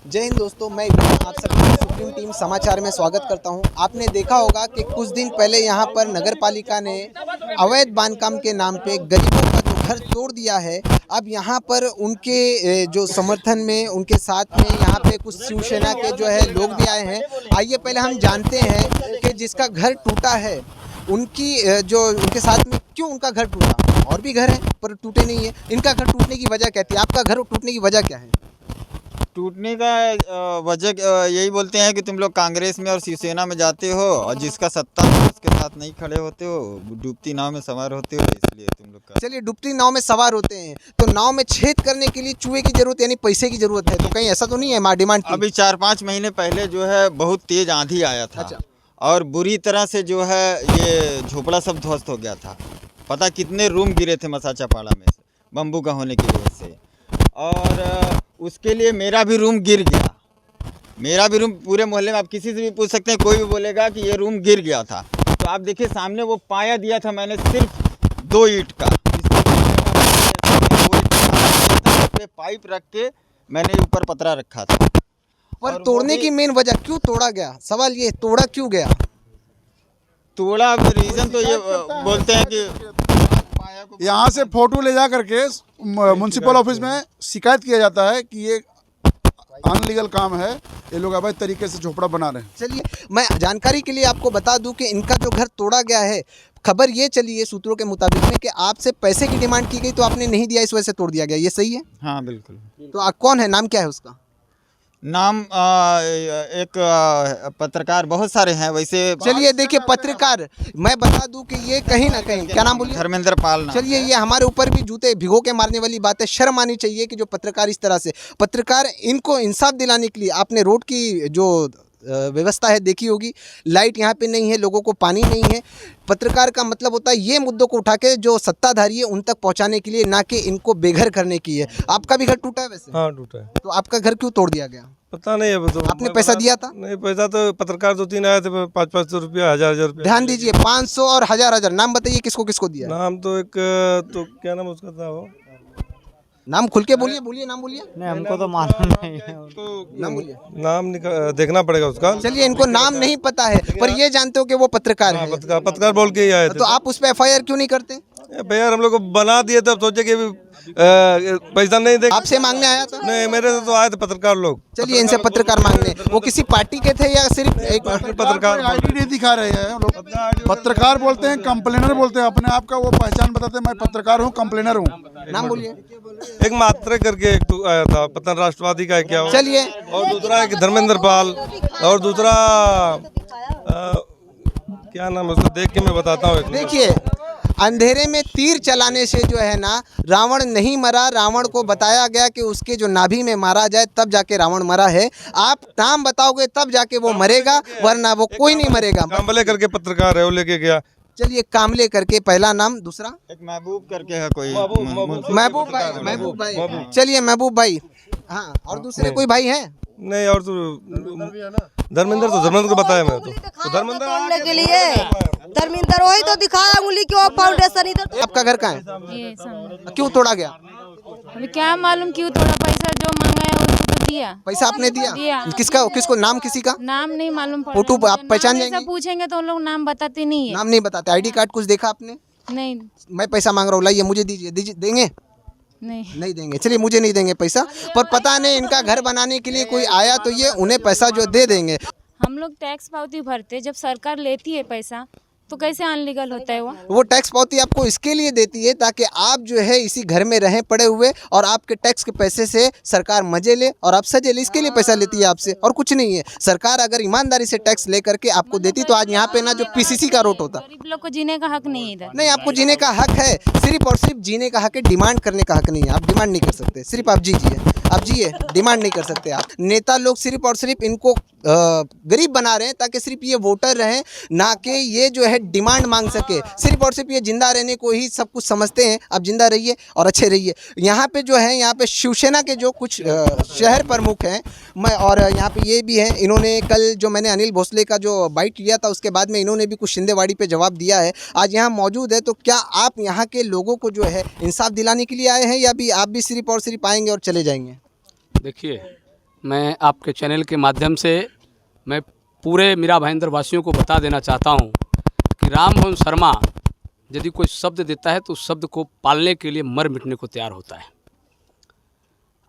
जय हिंद दोस्तों, मैं विनोद आप सबका सुप्रीम टीम समाचार में स्वागत करता हूं। आपने देखा होगा कि कुछ दिन पहले यहां पर नगर पालिका ने अवैध बांधकाम के नाम पे गरीबों का जो घर तोड़ दिया है। अब यहां पर उनके जो समर्थन में, उनके साथ में यहां पे कुछ शिवसेना के जो है लोग भी आए हैं। आइए पहले हम जानते हैं कि जिसका घर टूटा है उनकी जो उनके साथ में क्यों उनका घर टूटा। और भी घर हैं पर टूटे नहीं है। इनका घर टूटने की वजह क्या थी? आपका घर टूटने की वजह क्या है? टूटने का वजह यही बोलते हैं कि तुम लोग कांग्रेस में और शिवसेना में जाते हो और जिसका सत्ता है उसके साथ नहीं खड़े होते हो, डूबती नाव में सवार होते हो, इसलिए तुम लोग का। चलिए, डूबती नाव में सवार होते हैं तो नाव में छेद करने के लिए चूहे की जरूरत यानी पैसे की जरूरत है, तो कहीं ऐसा तो नहीं है मां डिमांड की? अभी 4-5 महीने पहले जो है बहुत तेज आंधी आया था। अच्छा। और बुरी तरह से जो है ये झोपड़ा सब ध्वस्त हो गया था। पता कितने रूम गिरे थे मसाचापाड़ा में से, बम्बू का होने की वजह से। और उसके लिए मेरा भी रूम गिर गया। मेरा भी रूम पूरे मोहल्ले में आप किसी से भी पूछ सकते हैं, कोई भी बोलेगा कि ये रूम गिर गया था। तो आप देखिए सामने वो पाया दिया था मैंने सिर्फ 2 ईंट का, पे पाइप रख के मैंने ऊपर पतरा रखा था। पर तोड़ने की मेन वजह क्यों तोड़ा गया? सवाल ये, तोड़ा क्यों गया? तोड़ा रीज़न तो ये बोलते हैं कि यहाँ से फोटो ले जा करके म्युनिसिपल ऑफिस में शिकायत किया जाता है कि ये अनलीगल काम है, ये लोग अवैध तरीके से झोपड़ा बना रहे हैं। चलिए, मैं जानकारी के लिए आपको बता दूं कि इनका जो घर तोड़ा गया है, खबर ये चली है सूत्रों के मुताबिक में कि आपसे पैसे की डिमांड की गई तो आपने नहीं दिया, इस वजह से तोड़ दिया गया। ये सही है? हाँ बिल्कुल। तो कौन है, नाम क्या है उसका? नाम एक पत्रकार, बहुत सारे हैं वैसे। चलिए देखिए, पत्रकार, मैं बता दूं कि ये कहीं ना कहीं, क्या नाम बोलिए? धर्मेंद्र पाल नाम। चलिए, ये हमारे ऊपर भी जूते भिगो के मारने वाली बात है। शर्म आनी चाहिए कि जो पत्रकार इस तरह से, पत्रकार इनको इंसाफ दिलाने के लिए आपने रोड की जो व्यवस्था है देखी होगी, लाइट यहाँ पे नहीं है, लोगों को पानी नहीं है। पत्रकार का मतलब होता है ये मुद्दों को उठा के जो सत्ताधारी है उन तक पहुँचाने के लिए, ना कि इनको बेघर करने की है। आपका भी घर टूटा है वैसे? हाँ टूटा है। तो आपका घर क्यों तोड़ दिया गया? पता नहीं है तो। आपने पैसा दिया था? नहीं, पैसा तो पत्रकार 2-3 आए थे, 500 रुपया, 1000 रुपया। ध्यान दीजिए, 500 और 1000। नाम बताइए किसको किसको दिया? नाम तो एक, तो क्या नाम उसका था वो? नाम खुल के बोलिए, बोलिए नाम बोलिए। नहीं, हमको तो मालूम नहीं है। नाम बोलिए। नाम देखना पड़ेगा उसका। चलिए, इनको नाम नहीं पता है पर ये जानते हो कि वो पत्रकार है। पत्रकार बोल के ही आए थे। तो आप उस पर FIR क्यों नहीं करते? भैया हम लोग को बना दिए थे, अब सोचे कि पैसा नहीं दे। आपसे मांगने आया था? नहीं, मेरे से तो आए थे पत्रकार लोग। चलिए, इनसे पत्रकार मांगने। वो किसी पार्टी के थे या सिर्फ एक पत्रकार आईडी नहीं दिखा रहे हैं लोग। पत्रकार बोलते हैं, कंप्लेनर बोलते हैं अपने आप का। वो पहचान बताते हैं, मैं पत्रकार हूँ, कंप्लेनर हूँ। नाम बोलिए। एक मात्रे करके एक तो आया था, पता नहीं राष्ट्रवादी का है क्या वो। चलिए, और दूसरा एक धर्मेंद्र पाल, और दूसरा क्या नाम है उसको, देख के मैं बताता हूँ। देखिए, अंधेरे में तीर चलाने से जो है ना, रावण नहीं मरा। रावण को बताया गया कि उसके जो नाभि में मारा जाए तब जाके रावण मरा है। आप नाम बताओगे तब जाके वो मरेगा, वरना वो कोई नहीं मरेगा। कांबले करके पत्रकार है, वो लेके गया। चलिए, कामले करके पहला नाम, दूसरा एक महबूब करके है कोई, महबूब भाई। महबूब भाई, चलिए महबूब भाई। हाँ, और दूसरे कोई भाई हैं? नहीं, और तो धर्मेंद्र को बताया मैं तो धर्मेंद्र तोड़ने के लिए धर्मेंद्र वही तो दिखाया उंगली की, वो फाउंडेशन इधर। आपका घर कहाँ है? ये सामने। क्यों तोड़ा गया? अभी क्या मालूम क्यों थोड़ा पैसा जो मांगा है उसको तो दिया। पैसा आपने दिया? दिया। किसका, किसको, नाम किसी का? नाम नहीं मालूम पड़ा। फोटो आप पहचान नाम ऐसा जाएंगे? पूछेंगे तो उन लोग नाम बताते नहीं है। नाम नहीं बताते। ID कार्ड कुछ देखा आपने? नहीं मैं पैसा मांग रहा हूँ, लाइए मुझे दीजिए। देंगे? नहीं। नहीं देंगे। चलिए, मुझे नहीं देंगे पैसा, पर पता नहीं इनका घर बनाने के लिए कोई आया तो ये उन्हें पैसा जो दे देंगे। हम लोग टैक्स पावती भरते, जब सरकार लेती है पैसा तो कैसे अनलीगल होता है वो टैक्स पावती आपको इसके लिए देती है ताकि आप जो है इसी घर में रहें पड़े हुए, और आपके टैक्स के पैसे से सरकार मजे ले और आप सजे ले। इसके लिए पैसा लेती है आपसे, और कुछ नहीं है। सरकार अगर ईमानदारी से टैक्स ले करके आपको देती तो आज यहाँ पे ना जो PCC का रोड होता। गरीब लोग को जीने का हक नहीं है इधर। नहीं, आपको जीने का हक है, सिर्फ और सिर्फ जीने का हक है, डिमांड करने का हक नहीं है। आप डिमांड नहीं कर सकते, सिर्फ आप जीजिए, आप जिए, डिमांड नहीं कर सकते आप। नेता लोग सिर्फ और सिर्फ इनको गरीब बना रहे हैं ताकि सिर्फ ये वोटर रहें, ना कि ये जो है डिमांड मांग सके। सिर्फ और सिर्फ ये जिंदा रहने को ही सब कुछ समझते हैं। आप जिंदा रहिए और अच्छे रहिए। यहाँ पे जो है, यहाँ पे शिवसेना के जो कुछ शहर प्रमुख हैं, मैं और यहाँ पे ये भी हैं, इन्होंने कल जो मैंने अनिल भोसले का जो बाइट लिया था उसके बाद में इन्होंने भी कुछ शिंदेवाड़ी पे जवाब दिया है। आज यहाँ मौजूद है, तो क्या आप यहाँ के लोगों को जो है इंसाफ दिलाने के लिए आए हैं, या भी आप भी सिर्फ और सिर्फ आएंगे और चले जाएंगे? देखिए, मैं आपके चैनल के माध्यम से मैं पूरे मीरा भाईंदर वासियों को बता देना चाहता हूँ कि राम मोहन शर्मा यदि कोई शब्द देता है तो उस शब्द को पालने के लिए मर मिटने को तैयार होता है।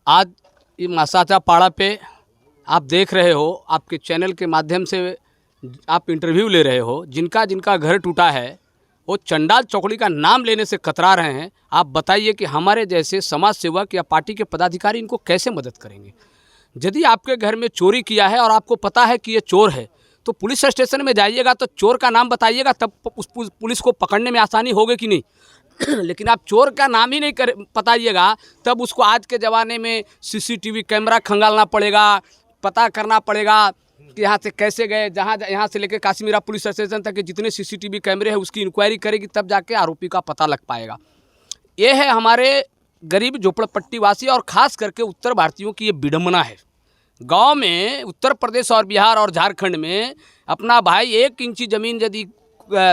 आज ये मासाचा पाड़ा पे आप देख रहे हो, आपके चैनल के माध्यम से आप इंटरव्यू ले रहे हो, जिनका जिनका घर टूटा है वो चंडाल चौकड़ी का नाम लेने से कतरा रहे हैं। आप बताइए कि हमारे जैसे समाज सेवक या पार्टी के पदाधिकारी इनको कैसे मदद करेंगे। यदि आपके घर में चोरी किया है और आपको पता है कि ये चोर है तो पुलिस स्टेशन में जाइएगा तो चोर का नाम बताइएगा, तब उस पुलिस को पकड़ने में आसानी होगी कि नहीं। लेकिन आप चोर का नाम ही नहीं बताइएगा, तब उसको आज के ज़माने में सीसीटीवी कैमरा खंगालना पड़ेगा, पता करना पड़ेगा कि यहाँ से कैसे गए, जहाँ यहाँ से लेकर काशीमीरा पुलिस स्टेशन तक के जितने सीसीटीवी कैमरे हैं उसकी इंक्वायरी करेगी, तब जाके आरोपी का पता लग पाएगा। ये है हमारे गरीब झोपड़पट्टी वासी और ख़ास करके उत्तर भारतीयों की ये विडम्बना है। गांव में उत्तर प्रदेश और बिहार और झारखंड में अपना भाई 1 इंची ज़मीन यदि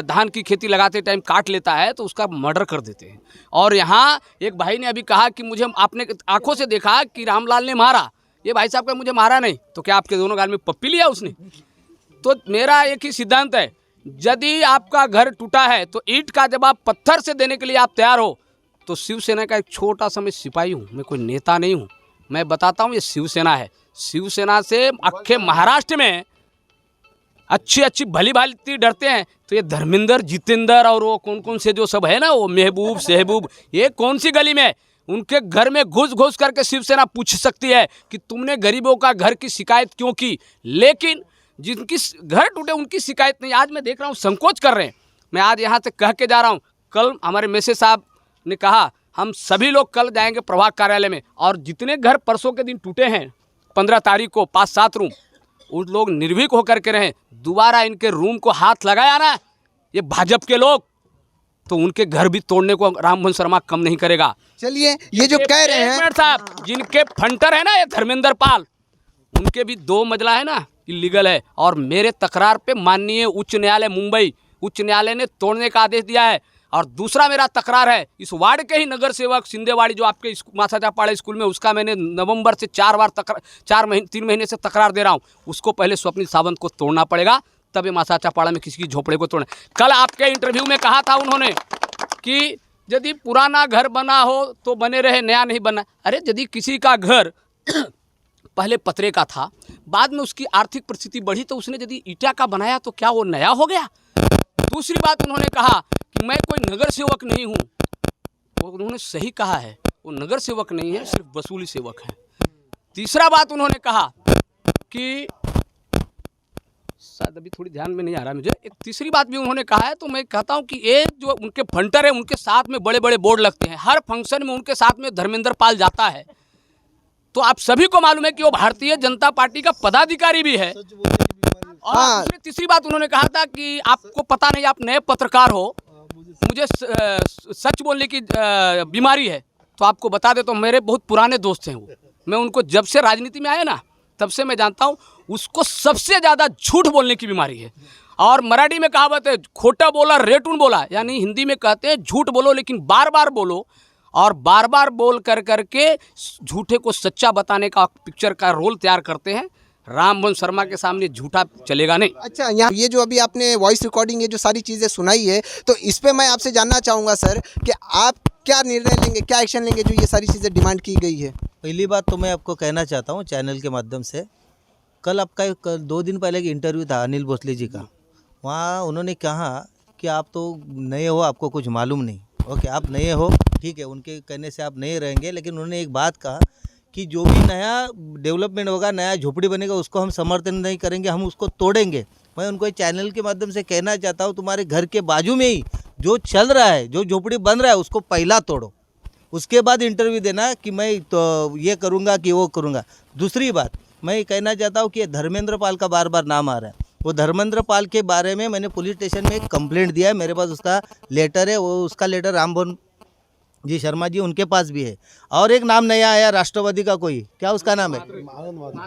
धान की खेती लगाते टाइम काट लेता है तो उसका मर्डर कर देते हैं। और यहाँ एक भाई ने अभी कहा कि मुझे आपने आंखों से देखा कि रामलाल ने मारा, ये भाई साहब का मुझे मारा नहीं, तो क्या आपके दोनों गाल में पप्पी लिया उसने? तो मेरा एक ही सिद्धांत है, यदि आपका घर टूटा है तो ईंट का जवाब पत्थर से देने के लिए आप तैयार हो तो शिवसेना का एक छोटा सा मैं सिपाही हूँ, मैं कोई नेता नहीं हूँ। मैं बताता हूँ ये शिवसेना है। शिवसेना से अख्खे महाराष्ट्र में अच्छी अच्छी भली भांति डरते हैं। तो ये धर्मेंद्र, जितेंद्र और वो कौन कौन से जो सब है ना, वो महबूब सहबूब, ये कौन सी गली में उनके घर में घुस करके शिवसेना पूछ सकती है कि तुमने गरीबों का घर की शिकायत क्यों की। लेकिन जिनकी घर टूटे उनकी शिकायत नहीं। आज मैं देख रहा हूँ संकोच कर रहे हैं। मैं आज यहाँ से कह के जा रहा हूँ, कल हमारे मैसेज साहब ने कहा हम सभी लोग कल जाएंगे प्रभाग कार्यालय में, और जितने घर परसों के दिन टूटे हैं 15 तारीख को 5-7 रूम, उन लोग निर्भीक होकर के रहें। दोबारा इनके रूम को हाथ लगाया ना ये भाजपा के लोग, तो उनके घर भी तोड़ने को राम मोहन शर्मा कम नहीं करेगा। चलिए, ये जो कह रहे हैं साहब, जिनके फंटर है ना ये धर्मेंद्र पाल, उनके भी 2 मंजिला है ना इलीगल है। और मेरे तकरार पे माननीय उच्च न्यायालय मुंबई उच्च न्यायालय ने तोड़ने का आदेश दिया है। और दूसरा मेरा तकरार है इस वार्ड के ही नगर सेवक सिंधेवाड़ी जो आपके मासाचा पाड़ा स्कूल में, उसका मैंने नवंबर से 3 महीने से तकरार दे रहा हूँ। उसको पहले स्वप्निल सावंत को तोड़ना पड़ेगा, तब ये मासाचा पाड़ा में किसी की झोपड़े को तोड़ना। कल आपके इंटरव्यू में कहा था उन्होंने कि यदि पुराना घर बना हो तो बने रहे, नया नहीं बना। अरे यदि किसी का घर पहले पतरे का था, बाद में उसकी आर्थिक परिस्थिति बढ़ी तो उसने यदि ईंटा का बनाया तो क्या वो नया हो गया? दूसरी बात उन्होंने कहा कि मैं कोई नगर सेवक नहीं हूँ। वो उन्होंने सही कहा है, वो नगर सेवक नहीं है, सिर्फ वसूली सेवक है। तीसरा बात उन्होंने कहा कि शायद अभी थोड़ी ध्यान में नहीं आ रहा मुझे, एक तीसरी बात भी उन्होंने कहा है। तो मैं कहता हूं कि ये जो उनके फंटर है उनके साथ में बड़े बड़े बोर्ड लगते हैं, हर फंक्शन में उनके साथ में धर्मेंद्र पाल जाता है। तो आप सभी को मालूम है कि वो भारतीय जनता पार्टी का पदाधिकारी भी है। और तीसरी बात उन्होंने कहा था कि आपको पता नहीं, आप नए पत्रकार हो, मुझे सच बोलने की बीमारी है। तो आपको बता दे, तो मेरे बहुत पुराने दोस्त हैं वो, मैं उनको जब से राजनीति में आए ना तब से मैं जानता हूँ, उसको सबसे ज़्यादा झूठ बोलने की बीमारी है। और मराठी में कहावत है, खोटा बोला रेटून बोला, यानी हिंदी में कहते हैं झूठ बोलो लेकिन बार बार बोलो, और बार बार बोल करके झूठे को सच्चा बताने का पिक्चर का रोल तैयार करते हैं। राम मोहन शर्मा के सामने झूठा चलेगा नहीं। अच्छा, यहाँ ये जो अभी आपने वॉइस रिकॉर्डिंग ये जो सारी चीज़ें सुनाई है, तो इस पे मैं आपसे जानना चाहूँगा सर कि आप क्या निर्णय लेंगे, क्या एक्शन लेंगे जो ये सारी चीज़ें डिमांड की गई है? पहली बात तो मैं आपको कहना चाहता हूँ चैनल के माध्यम से, कल आपका 2 दिन पहले एक इंटरव्यू था अनिल भोसले जी का। वहाँ उन्होंने कहा कि आप तो नए हो, आपको कुछ मालूम नहीं। ओके, आप नए हो, ठीक है, उनके कहने से आप नए रहेंगे, लेकिन उन्होंने एक बात कहा कि जो भी नया डेवलपमेंट होगा, नया झोपड़ी बनेगा, उसको हम समर्थन नहीं करेंगे, हम उसको तोड़ेंगे। मैं उनको चैनल के माध्यम से कहना चाहता हूँ, तुम्हारे घर के बाजू में ही जो चल रहा है, जो झोपड़ी बन रहा है, उसको पहला तोड़ो, उसके बाद इंटरव्यू देना कि मैं तो ये करूँगा कि वो करूँगा। दूसरी बात मैं कहना चाहता हूँ कि धर्मेंद्र पाल का बार बार नाम आ रहा है। वो धर्मेंद्र पाल के बारे में मैंने पुलिस स्टेशन में एक कंप्लेंट दिया है, मेरे पास उसका लेटर है। वो उसका लेटर राम मोहन जी शर्मा जी, उनके पास भी है। और एक नाम नया आया राष्ट्रवादी का, कोई क्या उसका नाम है,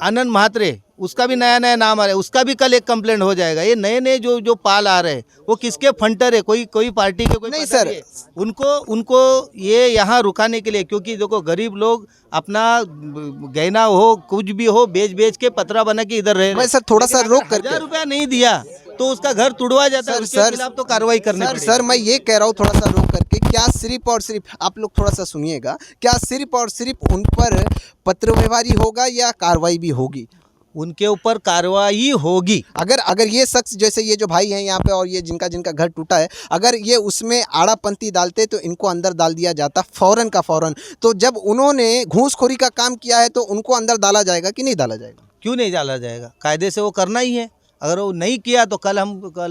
आनंद महात्रे, उसका भी नया नया नाम आ रहा है, उसका भी कल एक कंप्लेंट हो जाएगा। ये नए नए जो पाल आ रहे हैं वो किसके फंटर है, कोई पार्टी के कोई नहीं पता सर। है। उनको ये यहाँ रुकाने के लिए, क्योंकि देखो गरीब लोग अपना गहना हो कुछ भी हो बेच के पतरा बना के इधर रहे। मैं सर थोड़ा सा रोक करके 1000 रुपया नहीं दिया तो उसका घर तुड़वा जाता है, उसके खिलाफ तो कार्रवाई करनी पड़ेगी। सर मैं ये कह रहा हूँ थोड़ा सा रोक करके, क्या सिर्फ और सिर्फ आप लोग थोड़ा सा सुनिएगा, क्या सिर्फ और सिर्फ उन पर पत्र व्यवहार ही होगा या कार्रवाई भी होगी? उनके ऊपर कार्रवाई होगी। अगर ये शख्स जैसे ये जो भाई हैं यहाँ पे और ये जिनका घर टूटा है, अगर ये उसमें आड़ापंथी डालते तो इनको अंदर डाल दिया जाता फौरन का फौरन। तो जब उन्होंने घूसखोरी का काम किया है तो उनको अंदर डाला जाएगा कि नहीं डाला जाएगा? क्यों नहीं डाला जाएगा, कायदे से वो करना ही है। अगर वो नहीं किया तो कल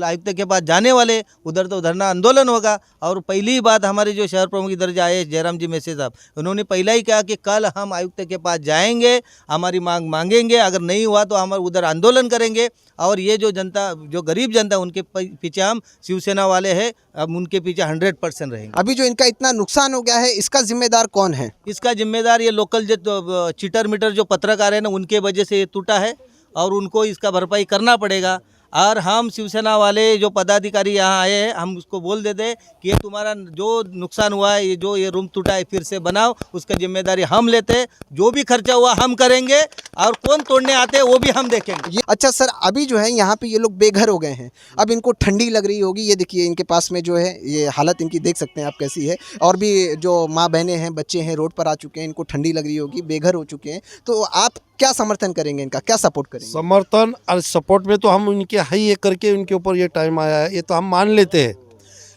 आयुक्त के पास जाने वाले, उधर तो धरना आंदोलन होगा। और पहली बात हमारे जो शहर प्रमुख इधर जाए जयराम जी मेसे साहब, उन्होंने पहला ही कहा कि कल हम आयुक्त के पास जाएंगे, हमारी मांग मांगेंगे, अगर नहीं हुआ तो हम उधर आंदोलन करेंगे। और ये जो जनता, जो गरीब जनता, उनके पीछे हम शिवसेना वाले हैं, अब उनके पीछे 100% रहेंगे। अभी जो इनका इतना नुकसान हो गया है इसका जिम्मेदार कौन है? इसका जिम्मेदार ये लोकल जो चीटर मीटर जो पत्रकार है ना, उनके वजह से ये टूटा है और उनको इसका भरपाई करना पड़ेगा। और हम शिवसेना वाले जो पदाधिकारी यहाँ आए हैं, हम उसको बोल देते हैं कि ये तुम्हारा जो नुकसान हुआ है, ये रूम टूटा है, फिर से बनाओ, उसका जिम्मेदारी हम लेते हैं, जो भी खर्चा हुआ हम करेंगे और कौन तोड़ने आते हैं वो भी हम देखेंगे। अच्छा सर, अभी जो है यहाँ पे ये लोग बेघर हो गए हैं, अब इनको ठंडी लग रही होगी। ये देखिए इनके पास में जो है ये हालत इनकी देख सकते हैं आप कैसी है। और भी जो माँ बहनें हैं, बच्चे हैं, रोड पर आ चुके हैं, इनको ठंडी लग रही होगी, बेघर हो चुके हैं। तो आप क्या समर्थन करेंगे, इनका क्या सपोर्ट करेंगे? समर्थन और सपोर्ट में तो हम उनके है ये करके उनके ऊपर ये टाइम आया है, ये तो हम मान लेते हैं।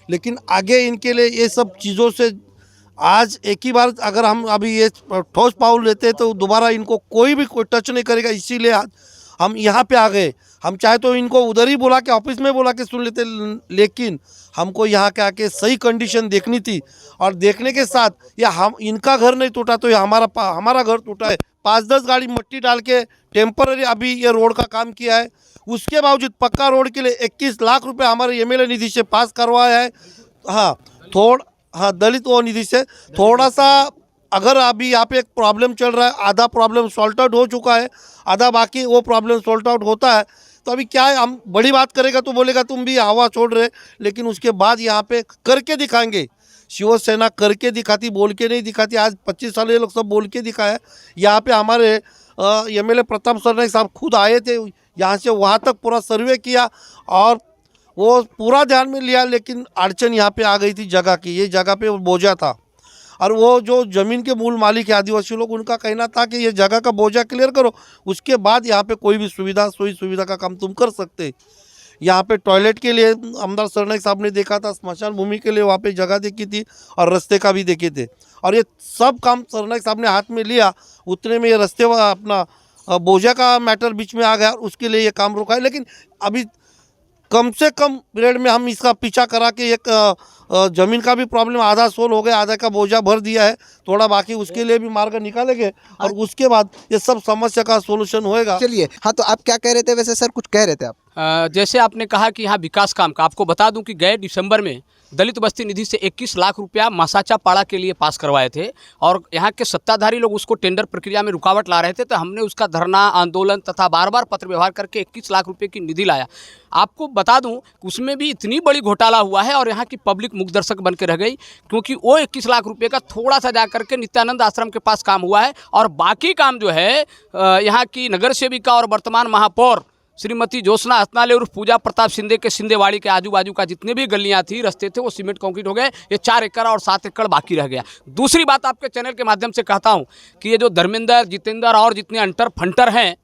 लेकिन आगे इनके लिए ये सब चीज़ों से आज एक ही बार अगर हम अभी ये ठोस पाउल लेते हैं तो दोबारा इनको कोई टच नहीं करेगा। इसीलिए हम यहाँ पे आ गए। हम चाहे तो इनको उधर ही बुला के, ऑफिस में बुला के सुन लेते, लेकिन हमको यहाँ के आके सही कंडीशन देखनी थी। और देखने के साथ या हम इनका घर नहीं टूटा तो ये हमारा घर टूटा है। 5-10 गाड़ी मिट्टी डाल के टेम्पररी अभी ये रोड का काम किया है। उसके बावजूद पक्का रोड के लिए 21 लाख रुपए हमारे एमएलए निधि से पास करवाया है। हाँ, दलित वो निधि से थोड़ा सा अगर अभी यहाँ पे एक प्रॉब्लम चल रहा है, आधा प्रॉब्लम सॉल्ट आउट हो चुका है, आधा बाकी वो प्रॉब्लम सॉल्ट आउट होता है तो अभी क्या है, हम बड़ी बात करेगा तो बोलेगा तुम भी हवा छोड़ रहे, लेकिन उसके बाद यहाँ पे करके दिखाएंगे। शिवसेना करके दिखाती, बोल के नहीं दिखाती। आज 25 साल ये लोग सब बोल के दिखाया। यहाँ पे हमारे एमएलए प्रताप सरनाईक साहब खुद आए थे, यहाँ से वहाँ तक पूरा सर्वे किया और वो पूरा ध्यान में लिया, लेकिन अड़चन यहाँ पे आ गई थी जगह की। ये जगह पे बोझा था और वो जो ज़मीन के मूल मालिक है आदिवासी लोग, उनका कहना था कि ये जगह का बोझा क्लियर करो, उसके बाद यहाँ पे कोई भी सुविधा का काम तुम कर सकते। यहाँ पे टॉयलेट के लिए आमदार सरनाईक साहब ने देखा था, स्मशान भूमि के लिए वहाँ पे जगह देखी थी और रास्ते का भी देखे थे। और ये सब काम सरनाईक साहब ने हाथ में लिया, उतने में ये रास्ते अपना बोझा का मैटर बीच में आ गया, उसके लिए ये काम रुका है। लेकिन अभी कम से कम पीरियड में हम इसका पीछा करा के एक ज़मीन का भी प्रॉब्लम आधा सोल्व हो गया, आधा का बोझा भर दिया है, थोड़ा बाकी उसके लिए भी मार्ग निकालेंगे और उसके बाद ये सब समस्या का सोल्यूशन होएगा। चलिए, हाँ तो आप क्या कह रहे थे वैसे सर, कुछ कह रहे थे आप? जैसे आपने कहा कि यहाँ विकास काम का, आपको बता दूं कि गए दिसंबर में दलित बस्ती निधि से 21 लाख रुपया मसाचा पाड़ा के लिए पास करवाए थे और यहाँ के सत्ताधारी लोग उसको टेंडर प्रक्रिया में रुकावट ला रहे थे, तो हमने उसका धरना आंदोलन तथा बार बार पत्र व्यवहार करके 21 लाख रुपए की निधि लाया। आपको बता दूं कि उसमें भी इतनी बड़ी घोटाला हुआ है और यहाँ की पब्लिक मुखदर्शक बन के रह गई, क्योंकि वो 21 लाख रुपये का थोड़ा सा जा करके नित्यानंद आश्रम के पास काम हुआ है और बाकी काम जो है यहाँ की नगर सेविका और वर्तमान महापौर श्रीमती ज्योत्सना हसनाले और पूजा प्रताप शिंदे के शिंदेवाड़ी के आजू बाजू का जितने भी गलियां थी, रास्ते थे, वो सीमेंट कंक्रीट हो गए। ये 4 एकड़ और 7 एकड़ बाकी रह गया। दूसरी बात आपके चैनल के माध्यम से कहता हूं कि ये जो धर्मेंद्र, जितेंद्र और जितने अंटर फंटर हैं,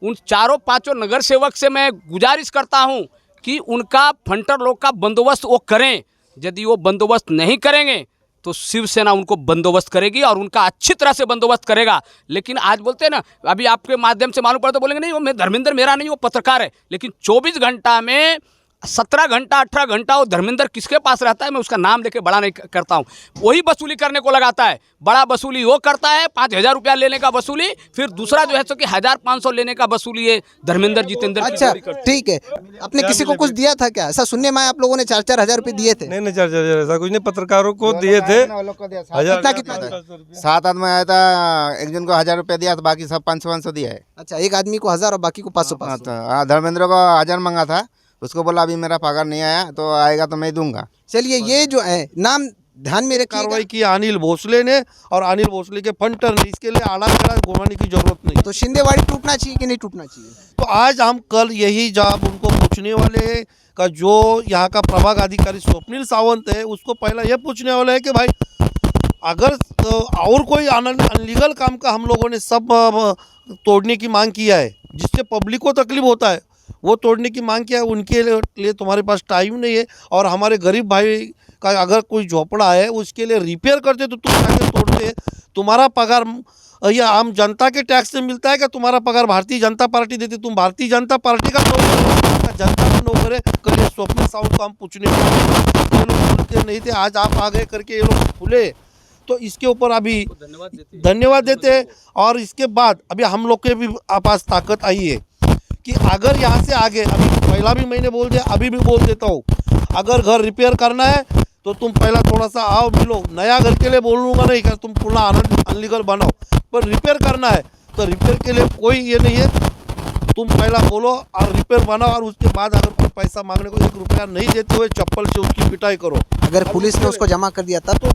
उन 4-5 नगर सेवक से मैं गुजारिश करता हूँ कि उनका फंटर लोग का बंदोबस्त वो करें। यदि वो बंदोबस्त नहीं करेंगे तो शिवसेना उनको बंदोबस्त करेगी और उनका अच्छी तरह से बंदोबस्त करेगा। लेकिन आज बोलते हैं ना, अभी आपके माध्यम से मालूम पड़ा तो बोलेंगे नहीं वो मैं धर्मेंद्र मेरा नहीं, वो पत्रकार है। लेकिन 24 घंटा में 17 घंटा 18 घंटा वो धर्मेंद्र किसके पास रहता है, मैं उसका नाम लेके बड़ा नहीं करता हूँ, वही वसूली करने को लगाता है। बड़ा वसूली वो करता है, 5,000 रुपया लेने का वसूली, फिर दूसरा जो है सो कि 1,500 लेने का वसूली है धर्मेंद्र जितेंद्र की अच्छा जोड़ी करते हैं। ठीक है, आपने किसी को कुछ दिया था क्या? ऐसा सुनने में आया आप लोगों ने 4-4 हज़ार रुपये दिए थे। नहीं 4,000 ऐसा कुछ नहीं, पत्रकारों को दिए थे। कितना था? 7 आदमी आया था, एक जन को 1,000 रुपया दिया, तो बाकी सब 500 दिया है। अच्छा, एक आदमी को 1,000 और बाकी को 500। हाँ, धर्मेंद्र को 1,000 मांगा था, उसको बोला अभी मेरा पगार नहीं आया, तो आएगा तो मैं दूंगा। चलिए, ये जो है नाम ध्यान में रखिए। कार्रवाई की अनिल भोसले ने, और अनिल भोसले के फंटर ने, इसके लिए आड़ा खड़ा घुमाने की जरूरत नहीं। तो शिंदेवाड़ी टूटना चाहिए कि नहीं टूटना चाहिए? तो आज हम कल यही जवाब उनको पूछने वाले हैं का, जो यहाँ का प्रभाग अधिकारी स्वप्निल सावंत है, उसको पहला ये पूछने वाला है कि भाई अगर और कोई अनलीगल काम का हम लोगों ने सब तोड़ने की मांग किया है, जिससे पब्लिक को तकलीफ होता है, वो तोड़ने की मांग किया है, उनके लिए तुम्हारे पास टाइम नहीं है। और हमारे गरीब भाई का अगर कोई झोपड़ा है उसके लिए रिपेयर करते तो तुम आगे तोड़ते। तुम्हारा पगार ये आम जनता के टैक्स से मिलता है क्या? तुम्हारा पगार भारतीय जनता पार्टी देती, तुम भारतीय जनता पार्टी का नौकर, जनता का नौकर है। कल ये स्वप्न साउंड को हम पूछने ये लोग बोलते नहीं थे, आज आप आ गए करके ये लोग खुले, तो इसके ऊपर अभी धन्यवाद देते। और इसके बाद अभी हम लोग के भी पास ताकत आई है कि अगर यहाँ से आगे, अभी पहला भी मैंने बोल दिया, अभी भी बोल देता हूँ, अगर घर रिपेयर करना है तो तुम पहला थोड़ा सा आओ मिलो। नया घर के लिए बोलूँगा नहीं कि तुम पूरा अनलीगल बनाओ, पर रिपेयर करना है तो रिपेयर के लिए कोई ये नहीं है, तुम पहला बोलो और रिपेयर बनाओ, और उसके बाद अगर कोई पैसा मांगने को 1 रुपया नहीं देते हुए चप्पल से उसकी पिटाई करो। अगर पुलिस ने उसको जमा कर दिया था तो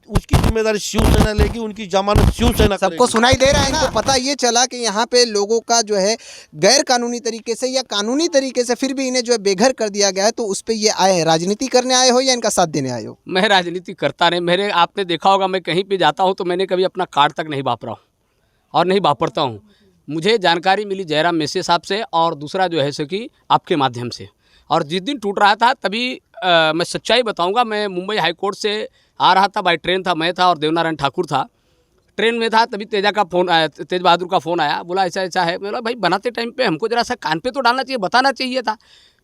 उसकी जिम्मेदारी शिवसेना लेगी, उनकी जमानत शिवसेना सबको करेगी। सुनाई दे रहा है। इनको पता ये चला कि यहाँ पे लोगों का जो है गैर कानूनी तरीके से या कानूनी तरीके से फिर भी इन्हें जो है बेघर कर दिया गया है, तो उस पे ये आए हैं। राजनीति करने आए हो या इनका साथ देने आए हो? मैं राजनीति करता नहीं, मेरे आपने देखा होगा मैं कहीं पे जाता हूँ तो मैंने कभी अपना कार्ड तक नहीं वापरा हूँ और नहीं वापरता हूँ। मुझे जानकारी मिली जयराम मेसे साहब से, और दूसरा जो है सो कि आपके माध्यम से। और जिस दिन टूट रहा था तभी मैं सच्चाई बताऊंगा, मैं मुंबई हाई कोर्ट से आ रहा था, बाई ट्रेन था, मैं था और देवनारायण ठाकुर था, ट्रेन में था, तभी तेजा का फ़ोन आया, तेज बहादुर का फ़ोन आया, बोला ऐसा ऐसा है। बोला भाई बनाते टाइम पे हमको जरा सा कान पे तो डालना चाहिए, बताना चाहिए था।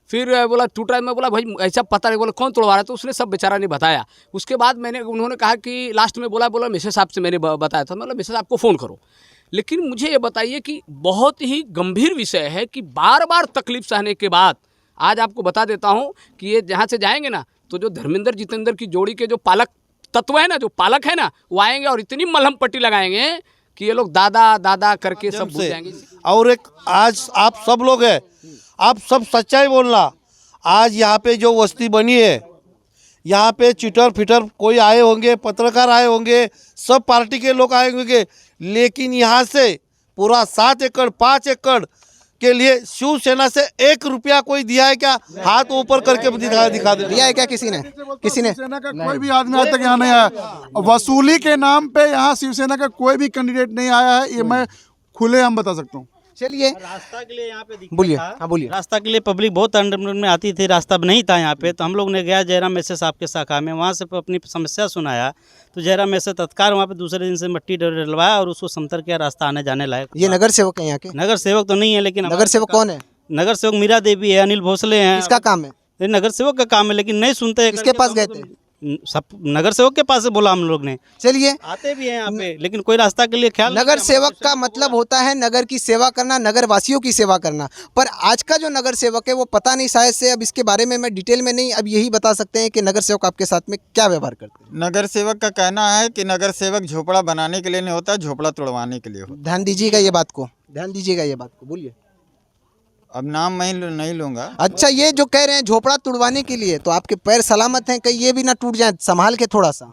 फिर बोला टूट रहा है, मैं बोला भाई ऐसा पता नहीं, बोला कौन तोड़वा रहा है, तो उसने सब बेचारा ने बताया। उसके बाद उन्होंने कहा कि लास्ट में बोला मेसे साहब से मैंने बताया था, मतलब मेसे साहब को फ़ोन करो। लेकिन मुझे ये बताइए कि बहुत ही गंभीर विषय है कि बार बार तकलीफ सहने के बाद आज आपको बता देता हूँ कि ये जहाँ से जाएंगे ना, तो जो धर्मेंद्र जितेंद्र की जोड़ी के जो पालक तत्व है ना, जो पालक है ना, वो आएंगे और इतनी मलहम पट्टी लगाएंगे कि ये लोग दादा दादा करके सब भूल जाएंगे। और एक आज आप सब लोग हैं, आप सब सच्चाई बोलना। आज यहाँ पे जो वस्ती बनी है, यहाँ पे चिटर फिटर कोई आए होंगे, पत्रकार आए होंगे, सब पार्टी के लोग आए होंगे, लेकिन यहाँ से पूरा 7 एकड़ 5 एकड़ के लिए शिवसेना से 1 रुपया कोई दिया है क्या? हाथ ऊपर करके दिखा दे। दिया है क्या किसी ने? किसी ने? शिवसेना का कोई भी आदमी आज तक यहाँ नहीं आया। वसूली के नाम पे यहाँ शिवसेना का कोई भी कैंडिडेट नहीं आया है, ये मैं खुले हम बता सकता हूँ। चलिए, रास्ता के लिए यहाँ पे बोलिए। हाँ बोलिए। रास्ता के लिए पब्लिक बहुत अंडरग्राउंड में आती थी, रास्ता नहीं था यहाँ पे, तो हम लोग ने गया जयराम मेसे साहब के शाखा में, वहाँ से अपनी समस्या सुनाया, तो जयराम मेसे तत्काल वहाँ पे दूसरे दिन से मिट्टी डलवाया और उसको समतल किया, रास्ता आने जाने लायक। ये नगर सेवक है यहाँ के? नगर सेवक तो नहीं है, लेकिन नगर सेवक कौन है? नगर सेवक मीरा देवी है, अनिल भोसले हैं। किसका काम है? ये नगर सेवक का काम है, लेकिन नहीं सुनते। किसके पास गए थे? सब नगर सेवक के पास से बोला हम लोग ने। चलिए, आते भी हैं यहाँ पे, लेकिन कोई रास्ता के लिए ख्याल। नगर सेवक का मतलब होता है नगर की सेवा करना, नगर वासियों की सेवा करना। पर आज का जो नगर सेवक है वो पता नहीं, शायद से अब इसके बारे में मैं डिटेल में नहीं, अब यही बता सकते हैं कि नगर सेवक आपके साथ में क्या व्यवहार करते हैं। नगर सेवक का कहना है कि नगर सेवक झोपड़ा बनाने के लिए नहीं होता, झोपड़ा तोड़वाने के लिए होता। ध्यान दीजिएगा ये बात को, ध्यान दीजिएगा ये बात को। बोलिए। अब नाम मैं नहीं लूँगा। अच्छा, ये जो कह रहे हैं झोपड़ा तुड़वाने के लिए, तो आपके पैर सलामत हैं, कहीं ये भी ना टूट जाए, संभाल के थोड़ा सा।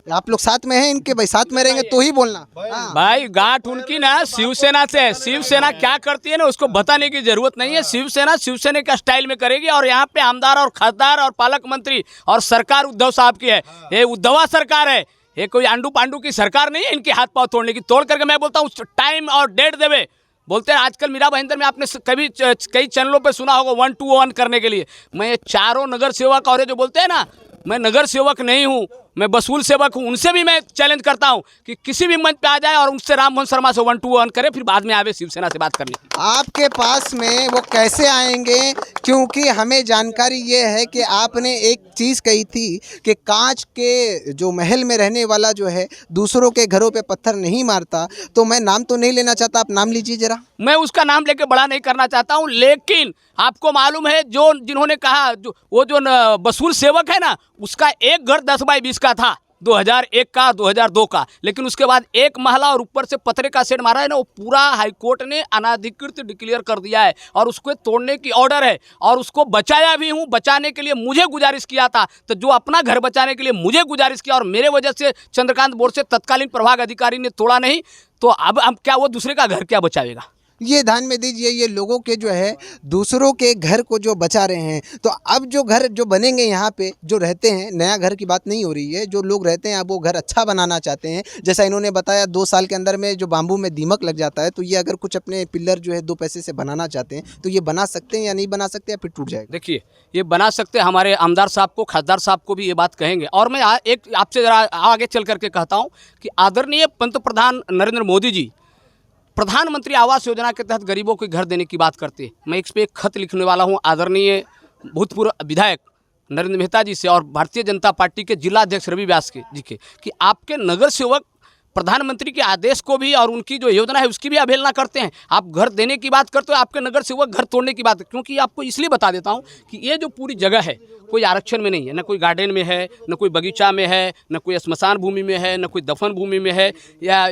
आप लोग साथ में हैं इनके, भाई साथ में रहेंगे तो ही बोलना। हाँ। भाई गांठ उनकी ना शिवसेना से है, शिवसेना क्या करती है ना उसको बताने की जरूरत नहीं है। शिवसेना शिवसेना का स्टाइल में करेगी, और यहाँ पे आमदार और खासदार और पालक मंत्री और सरकार उद्धव साहब की है। ये उद्धवा सरकार है, ये कोई आंडू पांडू की सरकार नहीं है इनके हाथ पाँव तोड़ने की। तोड़ करके मैं बोलता हूँ टाइम और डेट देवे। बोलते हैं आजकल मीरा भाईंदर में आपने कभी कई चैनलों पे सुना होगा 1-2-1 करने के लिए। मैं ये चारों नगर सेवक और जो बोलते हैं ना मैं नगर सेवक नहीं हूँ, मैं वसूल सेवक हूँ, उनसे भी मैं चैलेंज करता हूँ कि किसी भी मंच पे आ जाए और उनसे राममोहन शर्मा से 1-2-1 करे, फिर बाद में आवे शिवसेना से बात करने। आपके पास में वो कैसे आएंगे, क्योंकि हमें जानकारी ये है कि आपने एक चीज़ कही थी कि कांच के जो महल में रहने वाला जो है दूसरों के घरों पे पत्थर नहीं मारता। तो मैं नाम तो नहीं लेना चाहता, आप नाम लीजिए जरा। मैं उसका नाम लेके बड़ा नहीं करना चाहता हूं, लेकिन आपको मालूम है जो जिन्होंने कहा वो जो वसूल सेवक है ना, उसका एक घर 10 बाई 20 का था, 2001 का, 2002 का, लेकिन उसके बाद एक महला और ऊपर से पतरे का शेड मारा है ना, वो पूरा हाईकोर्ट ने अनाधिकृत डिक्लेयर कर दिया है और उसको तोड़ने की ऑर्डर है और उसको बचाया भी हूँ। बचाने के लिए मुझे गुजारिश किया था, तो जो अपना घर बचाने के लिए मुझे गुजारिश किया और मेरे वजह से चंद्रकांत बोर्ड से तत्कालीन प्रभाग अधिकारी ने तोड़ा नहीं, तो अब क्या वो दूसरे का घर क्या बचाएगा? ये ध्यान में दीजिए, ये लोगों के जो है दूसरों के घर को जो बचा रहे हैं। तो अब जो घर जो बनेंगे यहाँ पे जो रहते हैं, नया घर की बात नहीं हो रही है, जो लोग रहते हैं अब वो घर अच्छा बनाना चाहते हैं। जैसा इन्होंने बताया 2 साल के अंदर में जो बाम्बू में दीमक लग जाता है, तो ये अगर कुछ अपने पिलर जो है 2 पैसे से बनाना चाहते हैं तो ये बना सकते हैं या नहीं बना सकते, या फिर टूट जाएगा? देखिए, ये बना सकते हैं। हमारे आमदार साहब को, खासदार साहब को भी ये बात कहेंगे। और मैं एक आपसे ज़रा आगे चल करके कहता हूँ कि आदरणीय पंतप्रधान नरेंद्र मोदी जी प्रधानमंत्री आवास योजना के तहत गरीबों को घर देने की बात करते हैं। मैं इस पर एक खत लिखने वाला हूँ आदरणीय भूतपूर्व विधायक नरेंद्र मेहता जी से और भारतीय जनता पार्टी के जिला अध्यक्ष रवि व्यास जी के, कि आपके नगर सेवक प्रधानमंत्री के आदेश को भी और उनकी जो योजना है उसकी भी अवहेलना करते हैं। आप घर देने की बात करते हो, आपके नगर सेवक घर तोड़ने की बात। क्योंकि आपको इसलिए बता देता हूँ कि ये जो पूरी जगह है कोई आरक्षण में नहीं है, न कोई गार्डन में है, न कोई बगीचा में है, न कोई स्मशान भूमि में है, न कोई दफन भूमि में है, या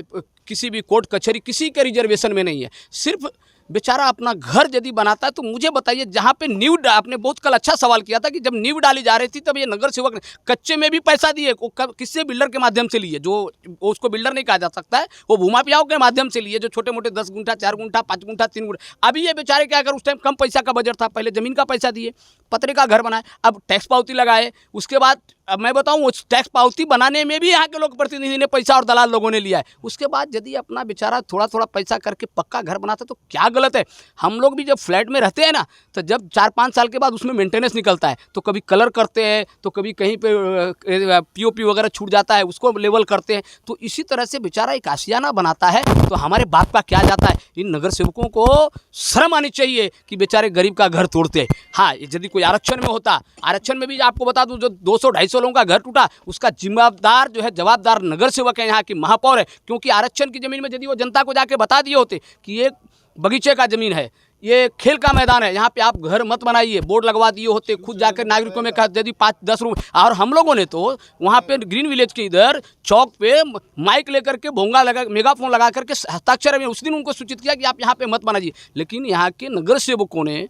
किसी भी कोर्ट कचहरी किसी के रिजर्वेशन में नहीं है। सिर्फ बेचारा अपना घर यदि बनाता है तो मुझे बताइए, जहाँ पे नींव, आपने बहुत कल अच्छा सवाल किया था कि जब नींव डाली जा रही थी तब ये नगर सेवक ने कच्चे में भी पैसा दिए, किससे? बिल्डर के माध्यम से लिए। जो उसको बिल्डर नहीं कहा जा सकता है, वो भूमाफियाओं के माध्यम से लिए, जो छोटे मोटे 10 गुंठा, 4 गुंठा, 5 गुंठा, 3 गुंठा। अभी ये बेचारे क्या कर, उस टाइम कम पैसा का बजट था, पहले ज़मीन का पैसा दिए, पतरे का घर बनाए, अब टैक्स पावती लगाए। उसके बाद अब मैं बताऊं, उस टैक्स पावती बनाने में भी यहाँ के लोग प्रतिनिधि ने पैसा और दलाल लोगों ने लिया है। उसके बाद यदि अपना बेचारा थोड़ा थोड़ा पैसा करके पक्का घर बनाता तो क्या गलत है? हम लोग भी जब फ्लैट में रहते हैं ना, तो जब 4-5 साल के बाद उसमें मेंटेनेंस निकलता है, तो कभी कलर करते हैं, तो कभी कहीं पे पीओपी वगैरह छूट जाता है, उसको लेवल करते हैं। तो इसी तरह से बेचारा एक आशियाना बनाता है, तो हमारे बात का क्या जाता है? इन नगर सेवकों को शर्म आनी चाहिए कि बेचारे गरीब का घर तोड़ते हैं। हाँ, यदि कोई आरक्षण में होता, आरक्षण में भी आपको बता दूं, जो 200-250 लोगों का घर टूटा, उसका जिम्मेदार जो है, जवाबदार नगर सेवक है, यहाँ की महापौर है। क्योंकि आरक्षण की ज़मीन में यदि वो जनता को जाके बता दिए होते कि ये बगीचे का ज़मीन है, ये खेल का मैदान है, यहाँ पे आप घर मत बनाइए, बोर्ड लगवा दिए होते, खुद जाकर नागरिकों में कहा यदि 5-10 रूम। और हम लोगों ने तो वहाँ पे ग्रीन विलेज के इधर चौक पे माइक लेकर के भोंगा लगा, मेगाफोन लगा करके हस्ताक्षर में उस दिन उनको सूचित किया कि आप यहाँ पे मत बनाइए। लेकिन यहाँ के नगर सेवकों ने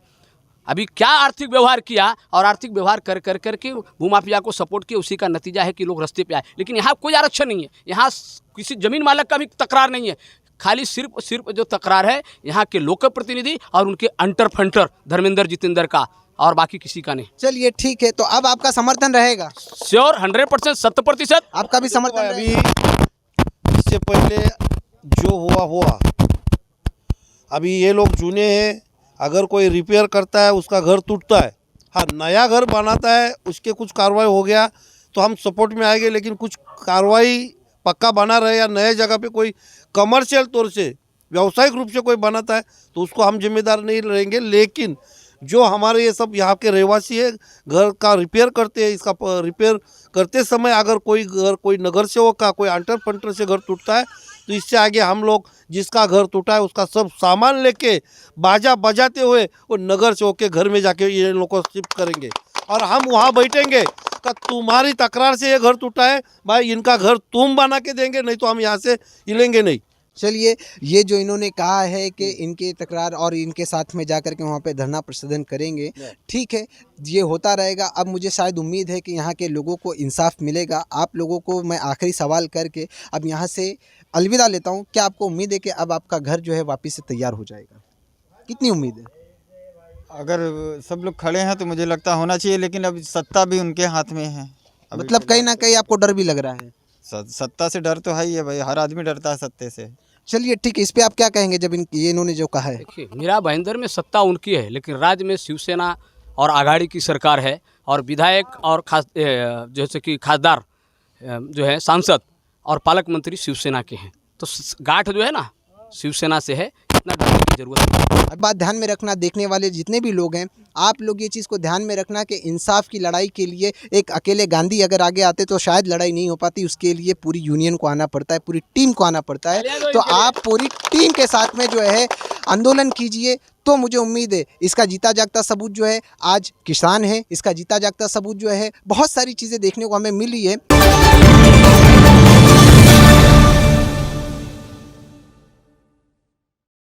अभी क्या आर्थिक व्यवहार किया, और आर्थिक व्यवहार कर कर करके भूमाफिया को सपोर्ट किया, उसी का नतीजा है कि लोग रास्ते पे आए। लेकिन यहाँ कोई आरक्षण नहीं है, यहाँ किसी जमीन मालिक का भी तकरार नहीं है, खाली सिर्फ जो तकरार है यहाँ के लोक प्रतिनिधि और उनके अंटर फंटर धर्मेंद्र जितेंद्र का, और बाकी किसी का नहीं। चलिए ठीक है, तो अब आपका समर्थन रहेगा? श्योर, 100%, 100%। आपका भी समर्थन अभी रहेगा? इससे पहले जो हुआ, अभी ये लोग जूने हैं, अगर कोई रिपेयर करता है उसका घर टूटता है, हाँ नया घर बनाता है उसके कुछ कार्रवाई हो गया तो हम सपोर्ट में आएंगे। लेकिन कुछ कार्रवाई पक्का बना रहे या नए जगह पे कोई कमर्शियल तौर से व्यावसायिक रूप से कोई बनाता है तो उसको हम जिम्मेदार नहीं रहेंगे। लेकिन जो हमारे ये सब यहाँ के रहवासी है, घर का रिपेयर करते हैं, इसका रिपेयर करते समय अगर कोई नगर सेवक का कोई अंटर फंटर से घर टूटता है तो इससे आगे हम लोग जिसका घर टूटा है उसका सब सामान लेके बाजा बजाते हुए वो नगर सेवक के घर में जाके ये लोग को शिफ्ट करेंगे और हम वहाँ बैठेंगे कि तुम्हारी तकरार से ये घर टूटा है भाई, इनका घर तुम बना के देंगे, नहीं तो हम यहाँ से हिलेंगे नहीं। चलिए, ये जो इन्होंने कहा है कि इनके तकरार और इनके साथ में जाकर के वहाँ पे धरना प्रदर्शन करेंगे, ठीक है, ये होता रहेगा। अब मुझे शायद उम्मीद है कि यहाँ के लोगों को इंसाफ मिलेगा। आप लोगों को मैं आखिरी सवाल करके अब यहाँ से अलविदा लेता हूँ। क्या आपको उम्मीद है कि अब आपका घर जो है वापस से तैयार हो जाएगा? कितनी उम्मीद है? अगर सब लोग खड़े हैं तो मुझे लगता होना चाहिए, लेकिन अब सत्ता भी उनके हाथ में है। मतलब कहीं ना कहीं आपको डर भी लग रहा है? सत्ता से डर तो है ही है भाई, हर आदमी डरता है सत्ते से। चलिए ठीक है, इस पे आप क्या कहेंगे जब ये इन्होंने जो कहा है? देखिए, मीरा भाईंदर में सत्ता उनकी है, लेकिन राज्य में शिवसेना और आघाड़ी की सरकार है, और विधायक और जैसे कि खासदार जो है सांसद और पालक मंत्री शिवसेना के हैं। तो गांठ जो है ना शिवसेना से है, इतना डरने की की ज़रूरत है। अब बात ध्यान में रखना, देखने वाले जितने भी लोग हैं, आप लोग ये चीज़ को ध्यान में रखना कि इंसाफ की लड़ाई के लिए एक अकेले गांधी अगर आगे आते तो शायद लड़ाई नहीं हो पाती। उसके लिए पूरी यूनियन को आना पड़ता है, पूरी टीम को आना पड़ता है। तो आप पूरी टीम के साथ में जो है आंदोलन कीजिए, तो मुझे उम्मीद है इसका जीता जागता सबूत जो है आज किसान है। इसका जीता जागता सबूत जो है बहुत सारी चीज़ें देखने को हमें मिली है।